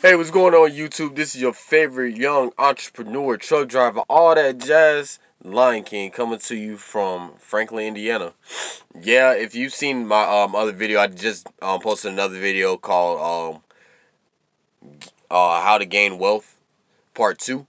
Hey, what's going on YouTube? This is your favorite young entrepreneur, truck driver, all that jazz, Lion King, coming to you from Franklin, Indiana. Yeah, if you've seen my other video, I just posted another video called How to Gain Wealth, Part 2.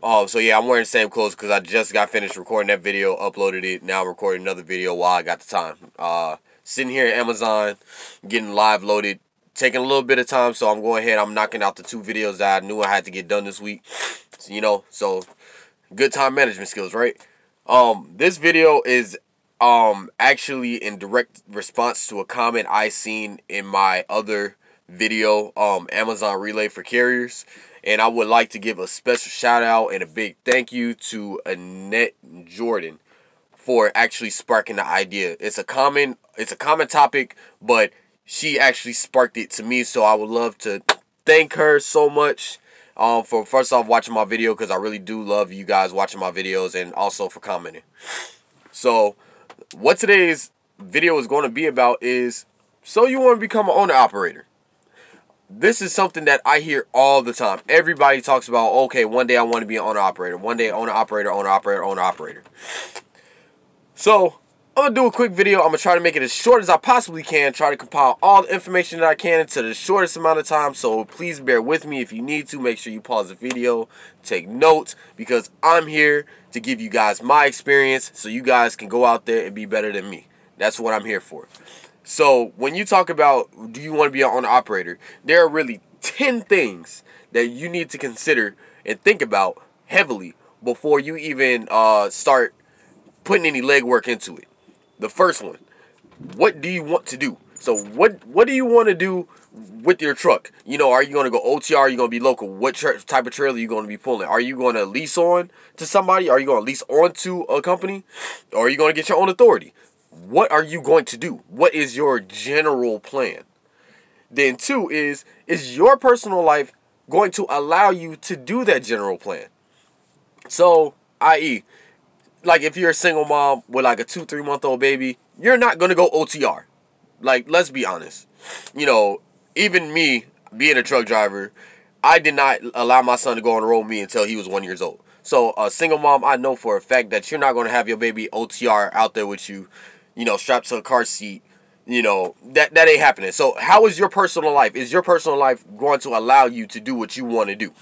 So yeah, I'm wearing the same clothes because I just got finished recording that video, uploaded it. Now I'm recording another video while I got the time. Sitting here at Amazon, getting live loaded. Taking a little bit of time, so I'm going ahead. I'm knocking out the 2 videos that I knew I had to get done this week. So good time management skills, right? This video is actually in direct response to a comment I seen in my other video, Amazon Relay for Carriers. And I would like to give a special shout out and a big thank you to Annette Jordan for actually sparking the idea. It's a common topic, but she actually sparked it to me, so I would love to thank her so much for first off watching my video, because I really do love you guys watching my videos, and also for commenting. So what today's video is going to be about is, so you want to become an owner-operator. This is something that I hear all the time. Everybody talks about, okay, one day I want to be an owner-operator. One day owner-operator, owner-operator, owner-operator. So I'm going to do a quick video. I'm going to try to make it as short as I possibly can. Try to compile all the information that I can into the shortest amount of time. So please bear with me if you need to. Make sure you pause the video. Take notes. Because I'm here to give you guys my experience. So you guys can go out there and be better than me. That's what I'm here for. So when you talk about, do you want to be an owner-operator? There are really 10 things that you need to consider and think about heavily before you even start putting any legwork into it. The first one, what do you want to do? So what do you want to do with your truck? You know, are you going to go OTR? Are you going to be local? What type of trailer are you going to be pulling? Are you going to lease on to somebody? Are you going to lease on to a company? Or are you going to get your own authority? What are you going to do? What is your general plan? Then 2 is your personal life going to allow you to do that general plan? So, i.e., like if you're a single mom with like a 2-3 month old baby, you're not going to go OTR. Like, let's be honest. You know, even me being a truck driver, I did not allow my son to go on the road with me until he was 1 year old. So a single mom, I know for a fact that you're not going to have your baby OTR out there with you, you know, strapped to a car seat. You know, that ain't happening. So how is your personal life? Is your personal life going to allow you to do what you want to do?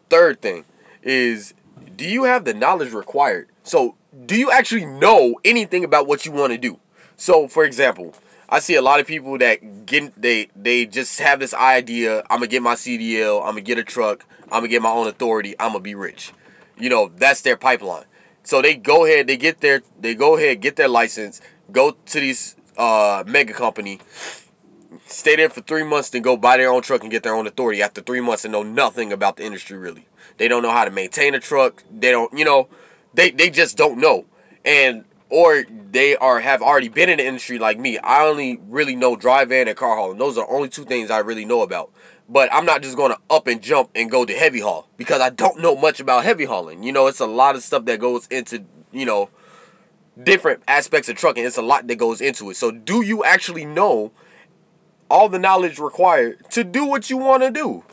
Third thing is, do you have the knowledge required? So do you actually know anything about what you want to do? So for example, I see a lot of people that they just have this idea, I'm going to get my CDL, I'm going to get a truck, I'm going to get my own authority, I'm going to be rich. You know, that's their pipeline. So they go ahead, get their license, go to these mega company, stay there for 3 months, then go buy their own truck and get their own authority after 3 months and know nothing about the industry really. They don't know how to maintain a truck. They don't, you know, they just don't know. Or they have already been in the industry like me. I only really know dry van and car hauling. Those are the only 2 things I really know about. But I'm not just going to up and jump and go to heavy haul because I don't know much about heavy hauling. You know, it's a lot of stuff that goes into, you know, different aspects of trucking. It's a lot that goes into it. So do you actually know all the knowledge required to do what you want to do?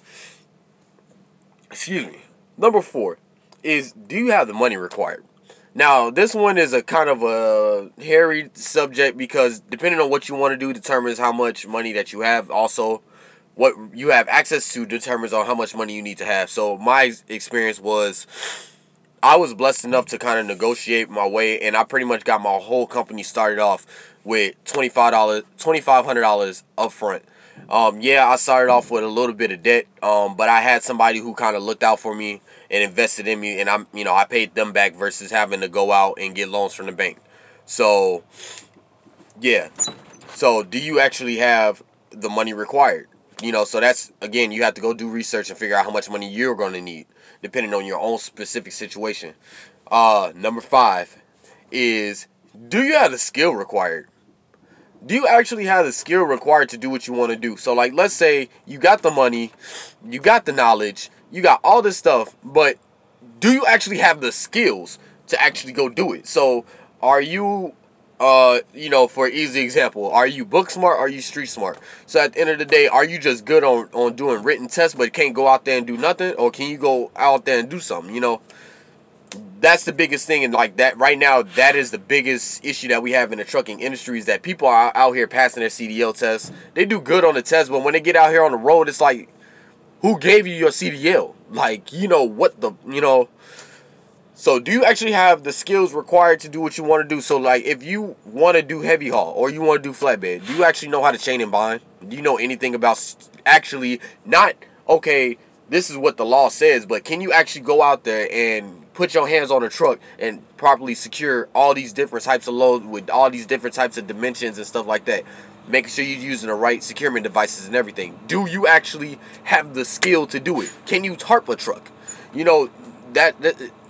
Excuse me. Number 4 is, do you have the money required? Now, this one is a kind of a hairy subject because depending on what you want to do determines how much money that you have. Also, what you have access to determines on how much money you need to have. So my experience was, I was blessed enough to kind of negotiate my way, and I pretty much got my whole company started off with $2,500 up front. Yeah, I started off with a little bit of debt, but I had somebody who kind of looked out for me and invested in me, and I paid them back versus having to go out and get loans from the bank. So, yeah. So, do you actually have the money required? You know, so that's, again, you have to go do research and figure out how much money you're going to need, depending on your own specific situation. Number 5 is, do you have the skill required? Do you actually have the skill required to do what you want to do? So, like, let's say you got the money, you got the knowledge, you got all this stuff, but do you actually have the skills to actually go do it? So, are you you know, for easy example, are you book smart? Are you street smart? So at the end of the day, are you just good on doing written tests but can't go out there and do nothing, or can you go out there and do something? You know, that's the biggest thing. And like that right now, that is the biggest issue that we have in the trucking industry, is that people are out here passing their CDL tests. They do good on the test, but when they get out here on the road, it's like, who gave you your CDL? Like, you know, what the, you know. So do you actually have the skills required to do what you want to do? So like, if you want to do heavy haul or you want to do flatbed, do you actually know how to chain and bind? Do you know anything about actually, not, okay, this is what the law says, but can you actually go out there and put your hands on a truck and properly secure all these different types of loads with all these different types of dimensions and stuff like that? Making sure you're using the right securement devices and everything. Do you actually have the skill to do it? Can you tarp a truck? You know, that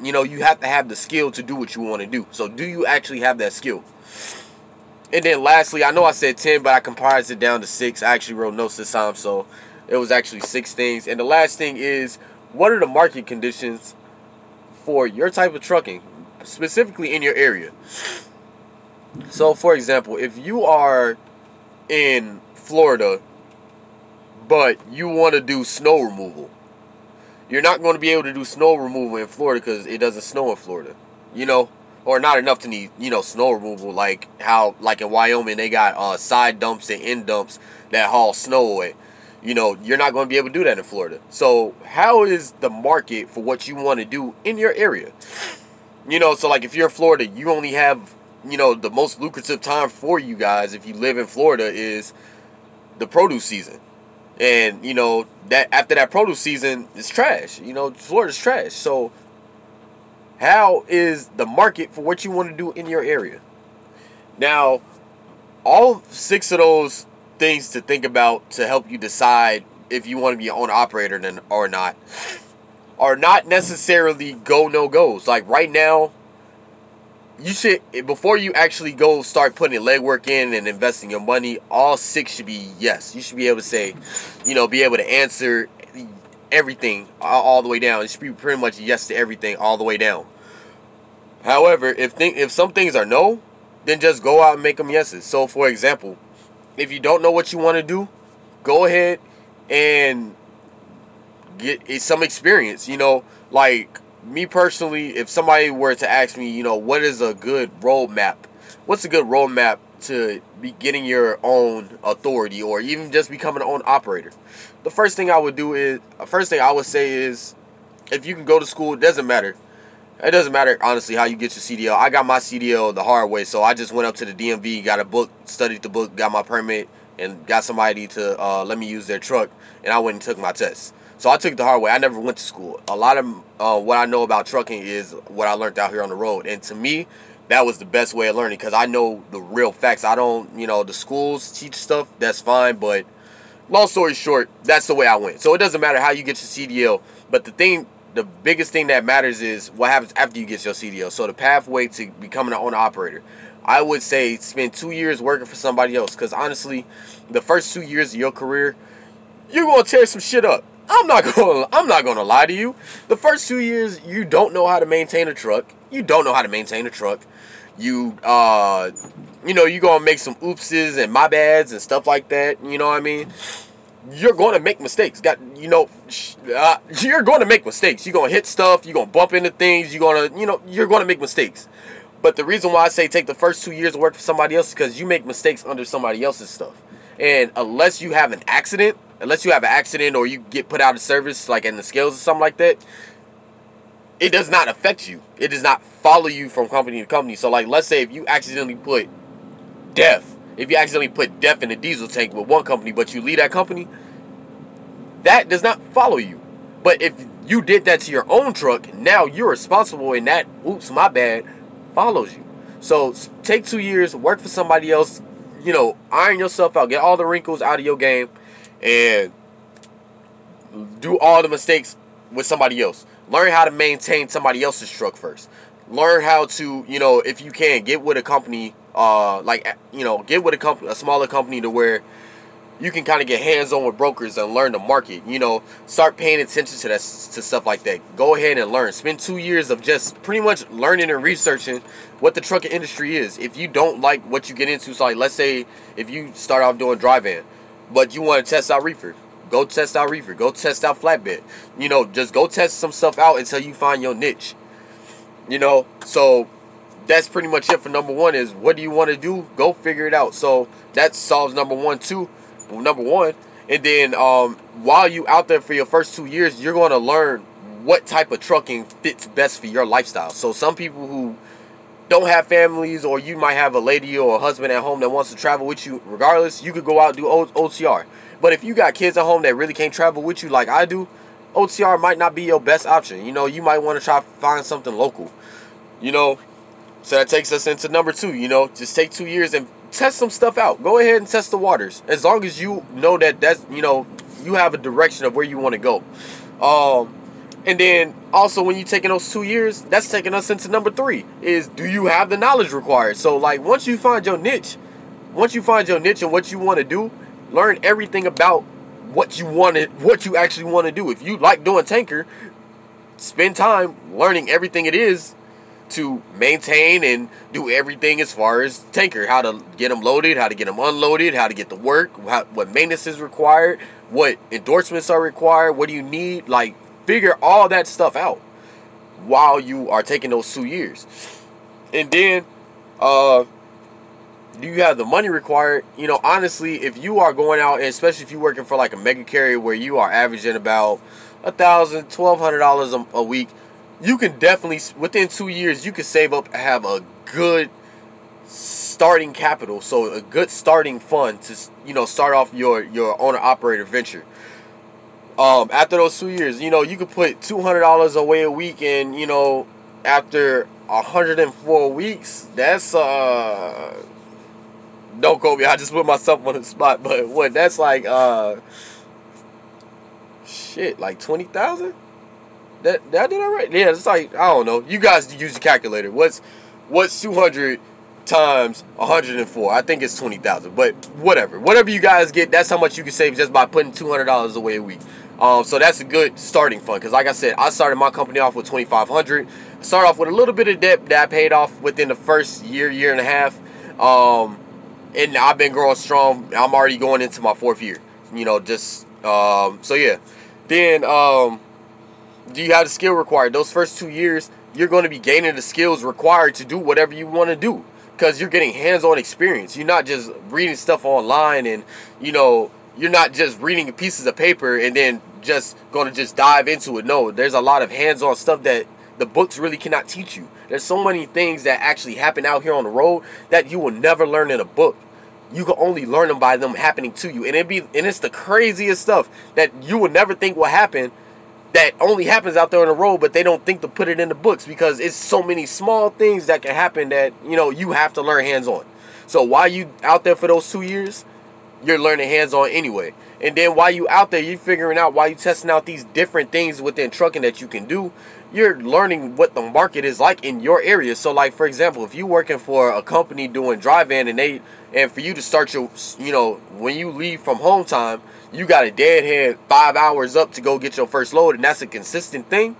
you know, you have to have the skill to do what you want to do. So do you actually have that skill? And then lastly, I know I said 10, but I comprised it down to 6. I actually wrote notes this time, so it was actually 6 things. And the last thing is, what are the market conditions for your type of trucking, specifically in your area? So for example, if you are in Florida but you want to do snow removal, you're not going to be able to do snow removal in Florida because it doesn't snow in Florida, you know, or not enough to need, you know, snow removal, like how, like in Wyoming, they got side dumps and end dumps that haul snow away. You know, you're not going to be able to do that in Florida. So how is the market for what you want to do in your area? You know, so like if you're in Florida, you only have, you know, the most lucrative time for you guys, if you live in Florida, is the produce season. And, you know, that after that produce season, it's trash. You know, Florida's trash. So how is the market for what you want to do in your area? Now, all 6 of those things to think about to help you decide if you want to be your own operator then or not are not necessarily go no goes. Like right now, you should, before you actually go start putting legwork in and investing your money, all 6 should be yes. You should be able to say, you know, be able to answer everything all the way down. It should be pretty much yes to everything all the way down. However, if some things are no, then just go out and make them yeses. So for example, if you don't know what you want to do, go ahead and get some experience. You know, like me personally, if somebody were to ask me, you know, what is a good roadmap? What's a good roadmap to be getting your own authority or even just becoming an own operator? The first thing I would say is, if you can go to school, it doesn't matter. It doesn't matter, honestly, how you get your CDL. I got my CDL the hard way, so I just went up to the DMV, got a book, studied the book, got my permit, and got somebody to let me use their truck, and I went and took my test. So I took it the hard way. I never went to school. A lot of what I know about trucking is what I learned out here on the road. And to me, that was the best way of learning because I know the real facts. I don't, you know, the schools teach stuff, that's fine, but long story short, that's the way I went. So it doesn't matter how you get your CDL, but the biggest thing that matters is what happens after you get your CDL. So the pathway to becoming an owner operator, I would say spend 2 years working for somebody else. Because honestly, the first 2 years of your career, you're gonna tear some shit up. I'm not gonna lie to you. The first 2 years, you don't know how to maintain a truck. You don't know how to maintain a truck. You know, you're gonna make some oopses and my bads and stuff like that. You know what I mean? You're going to make mistakes. You're going to make mistakes. You're going to hit stuff. You're going to bump into things. You're going to make mistakes. But the reason why I say take the first 2 years to work for somebody else is because you make mistakes under somebody else's stuff. And unless you have an accident or you get put out of service, like in the scales or something like that, it does not affect you. It does not follow you from company to company. So like, let's say if you accidentally put death in a diesel tank with one company, but you leave that company, that does not follow you. But if you did that to your own truck, now you're responsible, and that, oops, my bad, follows you. So take 2 years, work for somebody else, you know, iron yourself out, get all the wrinkles out of your game, and do all the mistakes with somebody else. Learn how to maintain somebody else's truck first. Learn how to, you know, if you can, get with a company, get with a smaller company to where you can kind of get hands-on with brokers and learn the market. You know, start paying attention to stuff like that. Go ahead and learn. Spend 2 years of just pretty much learning and researching what the trucking industry is. If you don't like what you get into, so like let's say if you start off doing dry van, but you want to test out reefer, go test out reefer. Go test out flatbed. You know, just go test some stuff out until you find your niche. You know, so that's pretty much it for number one. Is what do you want to do? Go figure it out. So that solves number one. And then while you out there for your first 2 years, you're going to learn what type of trucking fits best for your lifestyle. So some people who don't have families, or you might have a lady or a husband at home that wants to travel with you regardless, you could go out and do OTR. But if you got kids at home that really can't travel with you like I do, OTR might not be your best option. You know, you might want to try to find something local. You know, so that takes us into number two. You know, just take 2 years and test some stuff out. Go ahead and test the waters. As long as you know that's, you know, you have a direction of where you want to go. And then also when you're taking those 2 years, that's taking us into number three, is do you have the knowledge required? So like once you find your niche and what you want to do, learn everything about what you actually want to do. If you like doing tanker, spend time learning everything it is to maintain and do everything as far as tanker, how to get them loaded, how to get them unloaded, how to get the work, what maintenance is required, what endorsements are required, what do you need. Like, figure all that stuff out while you are taking those 2 years. And then do you have the money required? You know, honestly, if you are going out, and especially if you're working for like a mega carrier where you are averaging about $1,000, $1,200 a week, you can definitely, within 2 years, you can save up, have a good starting capital, so a good starting fund to, you know, start off your owner-operator venture. After those 2 years, you know, you could put $200 away a week, and, you know, after 104 weeks, that's, don't quote me, I just put myself on the spot, but what, that's like, shit, like 20,000? That I did all right. Yeah, it's like, I don't know. You guys use your calculator. What's 200 times 104? I think it's 20,000. But whatever. Whatever you guys get, that's how much you can save just by putting $200 away a week. So that's a good starting fund. Because like I said, I started my company off with $2,500. I started off with a little bit of debt that I paid off within the first year and a half. And I've been growing strong. I'm already going into my 4th year. You know, just so yeah. Then do you have the skill required? Those first 2 years, you're going to be gaining the skills required to do whatever you want to do, because you're getting hands-on experience. You're not just reading stuff online, and, you know, you're not just reading pieces of paper and then just going to just dive into it. No, there's a lot of hands-on stuff that the books really cannot teach you. There's so many things that actually happen out here on the road that you will never learn in a book. You can only learn them by them happening to you. And it's the craziest stuff that you would never think will happen, that only happens out there on the road, but they don't think to put it in the books, because it's so many small things that can happen that, you know, you have to learn hands-on. So while you out there for those 2 years, you're learning hands-on anyway. And then while you out there, you're figuring out, while you're testing out these different things within trucking that you can do, you're learning what the market is like in your area. So like, for example, if you're working for a company doing dry van, and for you to start your, you know, when you leave from home time, you got a deadhead 5 hours up to go get your first load, and that's a consistent thing,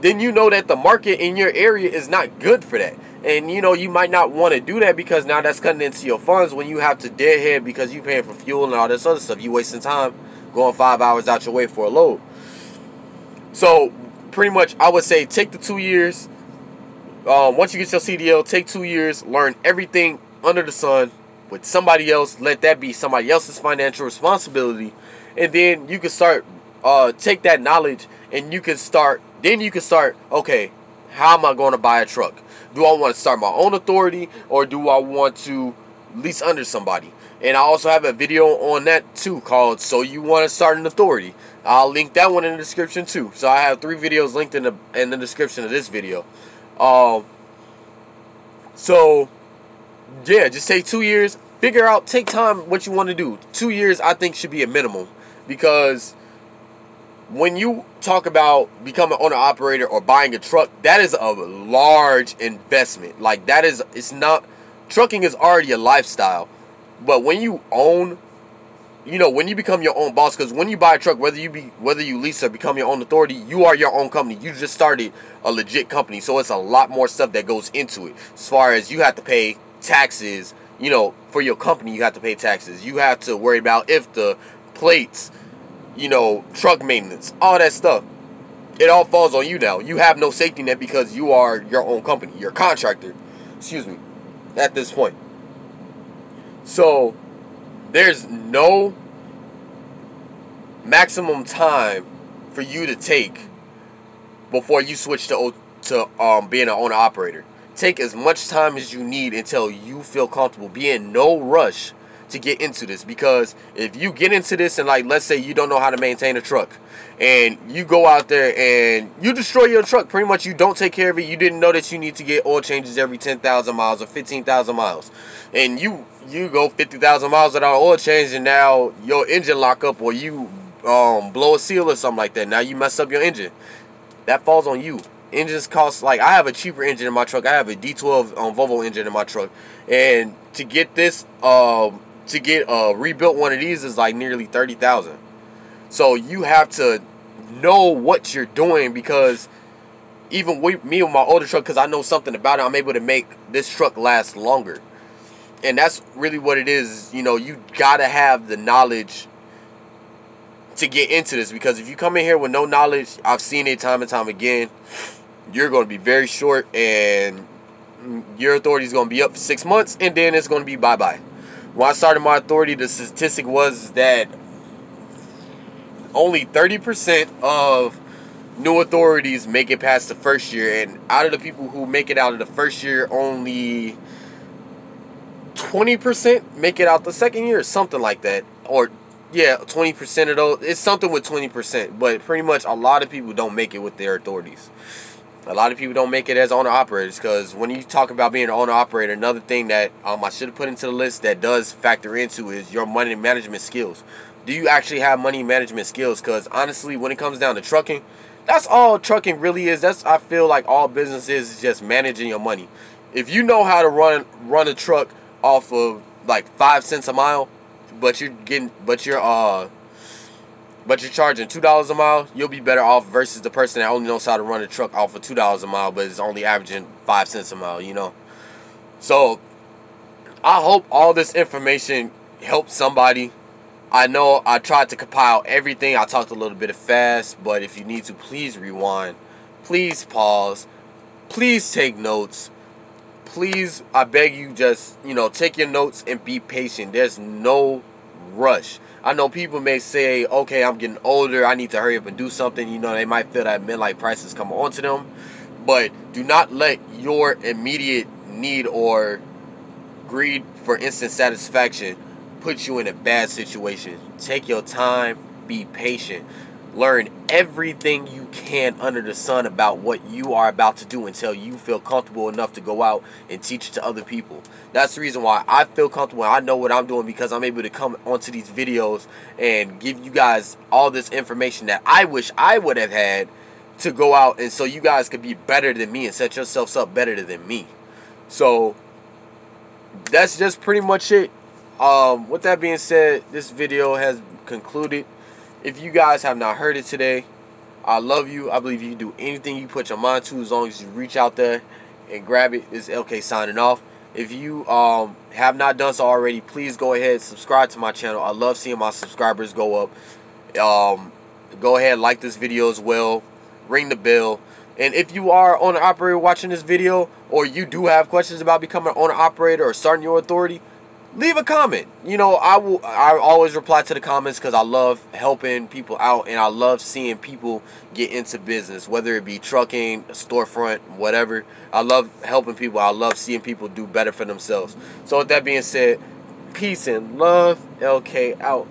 then you know that the market in your area is not good for that. And, you know, you might not want to do that, because now that's cutting into your funds when you have to deadhead because you're paying for fuel and all this other stuff. You wasting time going 5 hours out your way for a load. So pretty much I would say take the 2 years. Once you get your CDL, take 2 years, learn everything under the sun with somebody else. Let that be somebody else's financial responsibility. And then you can start, take that knowledge, and you can start, okay, how am I going to buy a truck? Do I want to start my own authority, or do I want to lease under somebody? And I also have a video on that too, called So You Want to Start an Authority. I'll link that one in the description too. So I have 3 videos linked in the description of this video. So yeah, just take 2 years, figure out, take time what you want to do. 2 years I think should be a minimum, because when you talk about becoming an owner operator or buying a truck, that is a large investment. Like, that is, it's not, trucking is already a lifestyle, but when you own you know, when you become your own boss, because when you buy a truck, whether you lease or become your own authority, you are your own company. You just started a legit company, so it's a lot more stuff that goes into it. As far as you have to pay taxes, you know, for your company, you have to pay taxes. You have to worry about if the plates, you know, truck maintenance, all that stuff. It all falls on you now. You have no safety net because you are your own company. You're a contractor, excuse me, at this point. So there's no maximum time for you to take before you switch to being an owner operator. Take as much time as you need until you feel comfortable. Be in no rush to get into this, because if you get into this and, like, let's say you don't know how to maintain a truck and you go out there and you destroy your truck, pretty much you don't take care of it, you didn't know that you need to get oil changes every 10,000 miles or 15,000 miles, and you go 50,000 miles without an oil change, and now your engine lock up, or you blow a seal or something like that, now you mess up your engine. That falls on you. Engines cost, like, I have a cheaper engine in my truck. I have a D12 Volvo engine in my truck, and to get this rebuilt one of these is like nearly 30,000. So you have to know what you're doing, because even me with my older truck, because I know something about it, I'm able to make this truck last longer. And that's really what it is. You know, you gotta have the knowledge to get into this, because if you come in here with no knowledge, I've seen it time and time again, you're going to be very short, and your authority is going to be up for 6 months, and then it's going to be bye-bye. When I started my authority, the statistic was that only 30% of new authorities make it past the first year, and out of the people who make it out of the first year, only 20% make it out the second year, or something like that. Or yeah, 20% of those, it's something with 20%, but pretty much a lot of people don't make it with their authorities. A lot of people don't make it as owner operators, because when you talk about being an owner operator, another thing that I should have put into the list that does factor into is your money management skills. Do you actually have money management skills? Because honestly, when it comes down to trucking, that's all trucking really is. I feel like all business is just managing your money. If you know how to run a truck off of like 5 cents a mile, but you're charging $2 a mile, you'll be better off versus the person that only knows how to run a truck off of $2 a mile, but is only averaging 5 cents a mile, you know. So I hope all this information helps somebody. I know I tried to compile everything. I talked a little bit fast, but if you need to, please rewind. Please pause. Please take notes. Please, I beg you, just, you know, take your notes and be patient. There's no rush. I know people may say, okay, I'm getting older, I need to hurry up and do something. You know, they might feel that midlife crisis come onto them. But do not let your immediate need or greed for instant satisfaction put you in a bad situation. Take your time, be patient. Learn everything you can under the sun about what you are about to do until you feel comfortable enough to go out and teach it to other people. That's the reason why I feel comfortable. I know what I'm doing, because I'm able to come onto these videos and give you guys all this information that I wish I would have had to go out, and so you guys could be better than me and set yourselves up better than me. So that's just pretty much it. With that being said, this video has concluded. If you guys have not heard it today, I love you. I believe you can do anything you put your mind to as long as you reach out there and grab it. This is LK signing off. If you have not done so already, please go ahead and subscribe to my channel. I love seeing my subscribers go up. Go ahead, like this video as well. Ring the bell. And if you are an owner operator watching this video, or you do have questions about becoming an owner operator or starting your authority, leave a comment. You know, I always reply to the comments, because I love helping people out, and I love seeing people get into business, whether it be trucking, a storefront, whatever. I love helping people. I love seeing people do better for themselves. So with that being said, peace and love. LK out.